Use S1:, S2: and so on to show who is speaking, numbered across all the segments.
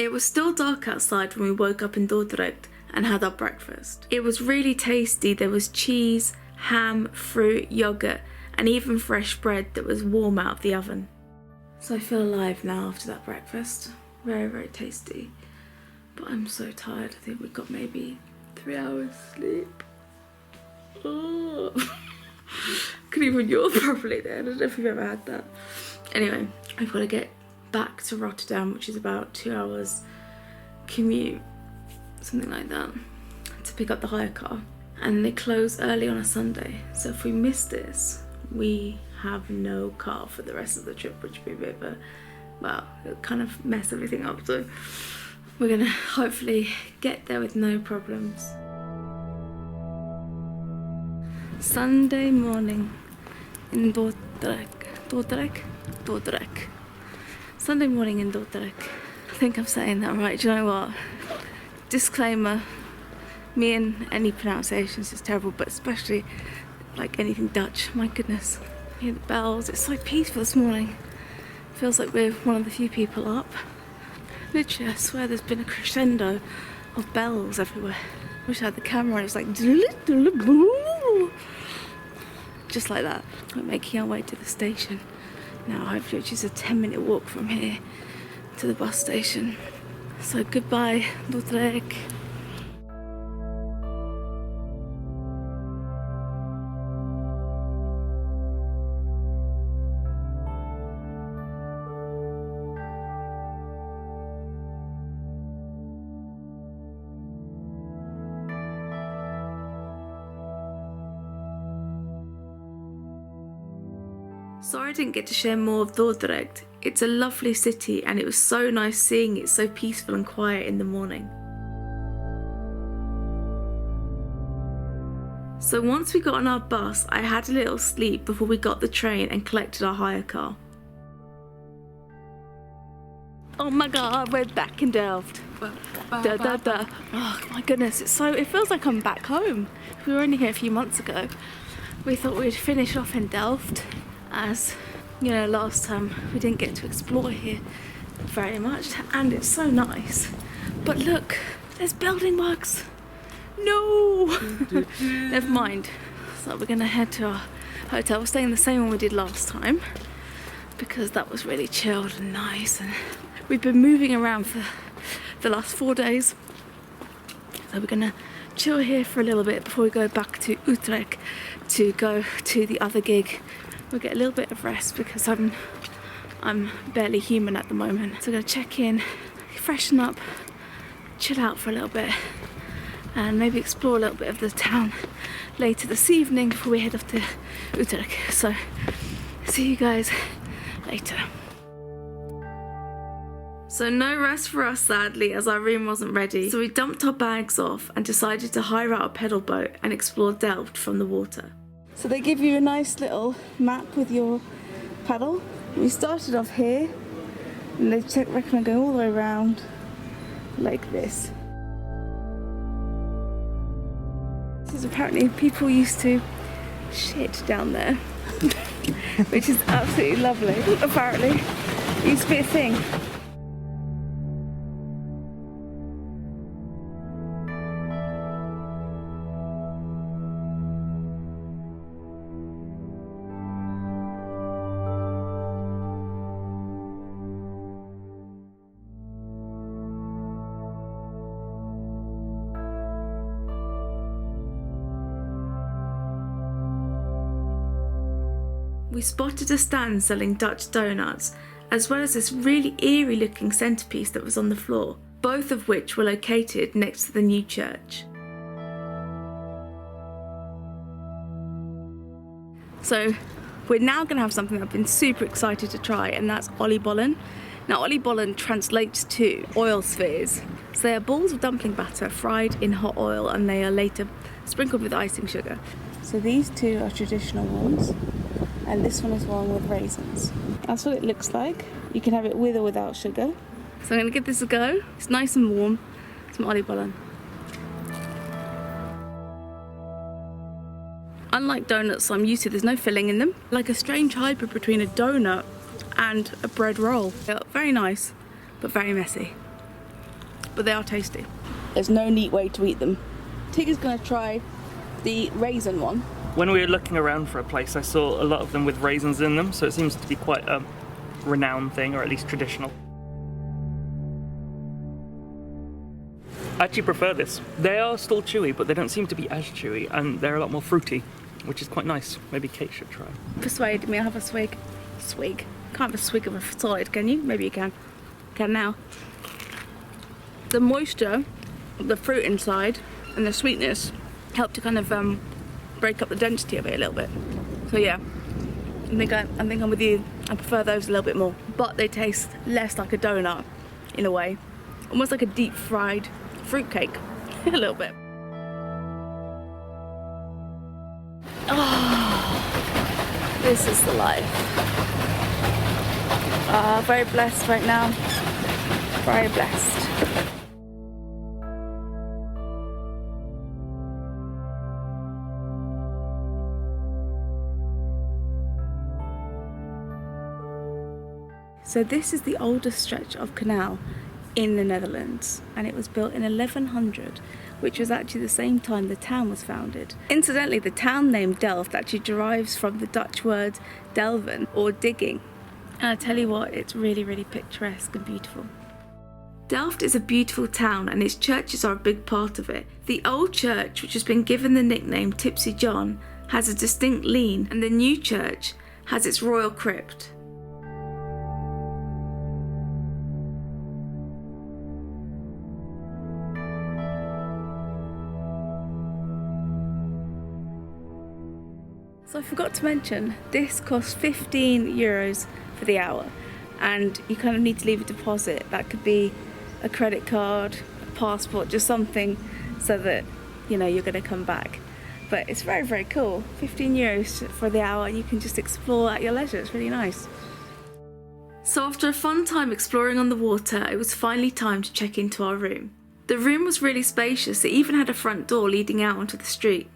S1: It was still dark outside when we woke up in Dordrecht and had our breakfast. It was really tasty. There was cheese, ham, fruit, yogurt, and even fresh bread that was warm out of the oven. So I feel alive now after that breakfast. Very, very tasty. But I'm so tired. I think we got maybe 3 hours sleep. Oh. Couldn't even yawn properly there. I don't know if you've ever had that. Anyway, I've got to get back to Rotterdam, which is about 2 hours commute, something like that, to pick up the hire car. And they close early on a Sunday. So if we miss this, we have no car for the rest of the trip, which would be a bit of a, well, it'll kind of mess everything up. So we're gonna hopefully get there with no problems. Sunday morning in Dordrecht. Sunday morning in Dordrecht. I think I'm saying that right. Do you know what? Disclaimer, me and any pronunciations is terrible, but especially like anything Dutch. My goodness. Hear the bells. It's so peaceful this morning. Feels like we're one of the few people up. Literally, I swear there's been a crescendo of bells everywhere. Wish I had the camera and it was like just like that. We're making our way to the station now, hopefully, which is a 10-minute walk from here to the bus station. So goodbye, Dordrecht. Sorry I didn't get to share more of Dordrecht. It's a lovely city and it was so nice seeing it so peaceful and quiet in the morning. So once we got on our bus, I had a little sleep before we got the train and collected our hire car. Oh my god, we're back in Delft. Oh my goodness, it feels like I'm back home. We were only here a few months ago. We thought we'd finish off in Delft, as you know, last time we didn't get to explore here very much, and it's so nice. But look, there's building works. No! Never mind. So we're gonna head to our hotel. We're staying the same one we did last time because that was really chilled and nice, and we've been moving around for the last 4 days. So we're gonna chill here for a little bit before we go back to Utrecht to go to the other gig. We'll get a little bit of rest because I'm barely human at the moment. So I'm gonna check in, freshen up, chill out for a little bit, and maybe explore a little bit of the town later this evening before we head off to Utrecht. So see you guys later. So no rest for us, sadly, as our room wasn't ready. So we dumped our bags off and decided to hire out a pedal boat and explore Delft from the water. So they give you a nice little map with your paddle. We started off here and they recommend going all the way around like this. This is apparently people used to shit down there, which is absolutely lovely. Apparently, it used to be a thing. We spotted a stand selling Dutch donuts, as well as this really eerie looking centrepiece that was on the floor, both of which were located next to the new church. So we're now going to have something I've been super excited to try, and that's oliebollen. Now oliebollen translates to oil spheres. So they are balls of dumpling batter fried in hot oil, and they are later sprinkled with icing sugar. So these two are traditional ones, and this one is one with raisins. That's what it looks like. You can have it with or without sugar. So I'm going to give this a go. It's nice and warm. Some oliebollen. Unlike donuts I'm used to, there's no filling in them. Like a strange hybrid between a donut and a bread roll. They're very nice, but very messy. but they are tasty. There's no neat way to eat them. Tig is going to try the raisin one.
S2: When we were looking around for a place, I saw a lot of them with raisins in them, so it seems to be quite a renowned thing, or at least traditional. I actually prefer this. They are still chewy, but they don't seem to be as chewy, and they're a lot more fruity, which is quite nice. Maybe Kate should try.
S1: Persuade me, I'll have a swig. Swig? Can't have a swig of a solid, can you? Maybe you can. Can now. The moisture of the fruit inside and the sweetness help to kind of break up the density of it a little bit. So yeah, I think I'm with you. I prefer those a little bit more, but they taste less like a donut in a way, almost like a deep fried fruitcake, a little bit. Oh, this is the life. Very blessed right now. Very blessed. So this is the oldest stretch of canal in the Netherlands, and it was built in 1100, which was actually the same time the town was founded. Incidentally, the town name Delft actually derives from the Dutch word delven, or digging. And I tell you what, it's really, really picturesque and beautiful. Delft is a beautiful town, and its churches are a big part of it. The old church, which has been given the nickname Tipsy John, has a distinct lean, and the new church has its royal crypt. So I forgot to mention, this costs €15 for the hour, and you kind of need to leave a deposit. That could be a credit card, a passport, just something so that you know you're going to come back. But it's very, very cool. €15 for the hour, and you can just explore at your leisure. It's really nice. So after a fun time exploring on the water, it was finally time to check into our room. The room was really spacious. It even had a front door leading out onto the street.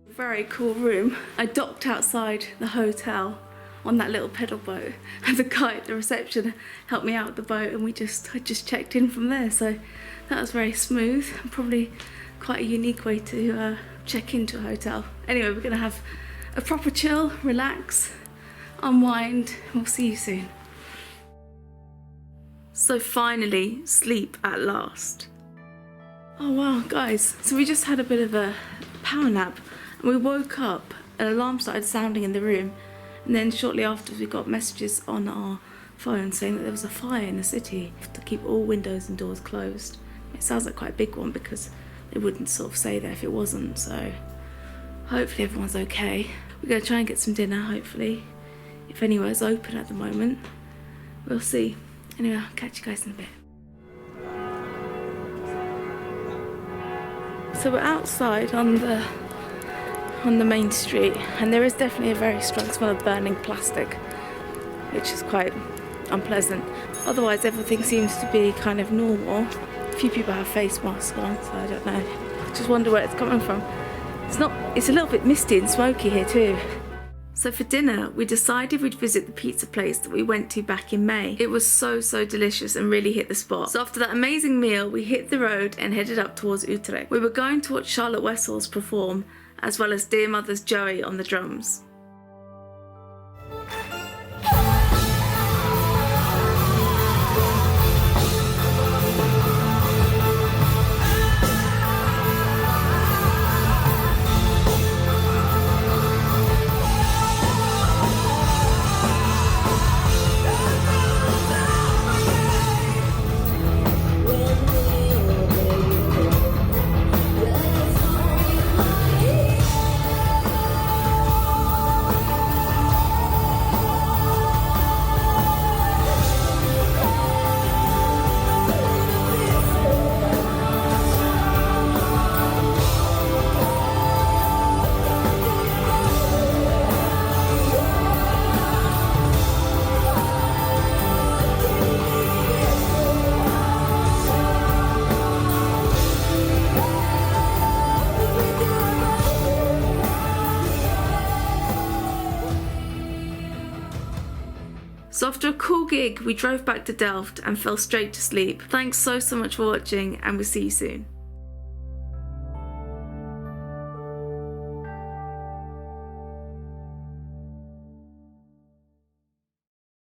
S1: Very cool room. I docked outside the hotel on that little pedal boat, and the guy at the reception helped me out with the boat, and I just checked in from there. So that was very smooth, and probably quite a unique way to check into a hotel. Anyway, we're gonna have a proper chill, relax, unwind. We'll see you soon. So finally, sleep at last. Oh wow, guys, so we just had a bit of a power nap. We woke up, an alarm started sounding in the room, and then shortly after we got messages on our phone saying that there was a fire in the city. To keep all windows and doors closed. It sounds like quite a big one because they wouldn't sort of say that if it wasn't, so hopefully everyone's okay. We're going to try and get some dinner, hopefully, if anywhere's open at the moment. We'll see. Anyway, I'll catch you guys in a bit. So we're outside on the main street, and there is definitely a very strong smell of burning plastic, which is quite unpleasant. Otherwise everything seems to be kind of normal. A few people have face masks on, so I don't know. Just wonder where it's coming from. It's a little bit misty and smoky here too. So for dinner, we decided we'd visit the pizza place that we went to back in May. It was so delicious and really hit the spot. So after that amazing meal, we hit the road and headed up towards Utrecht. We were going to watch Charlotte Wessels perform, as well as Dear Mother's Joey on the drums. So after a cool gig, we drove back to Delft and fell straight to sleep. Thanks so much for watching, and we'll see you soon.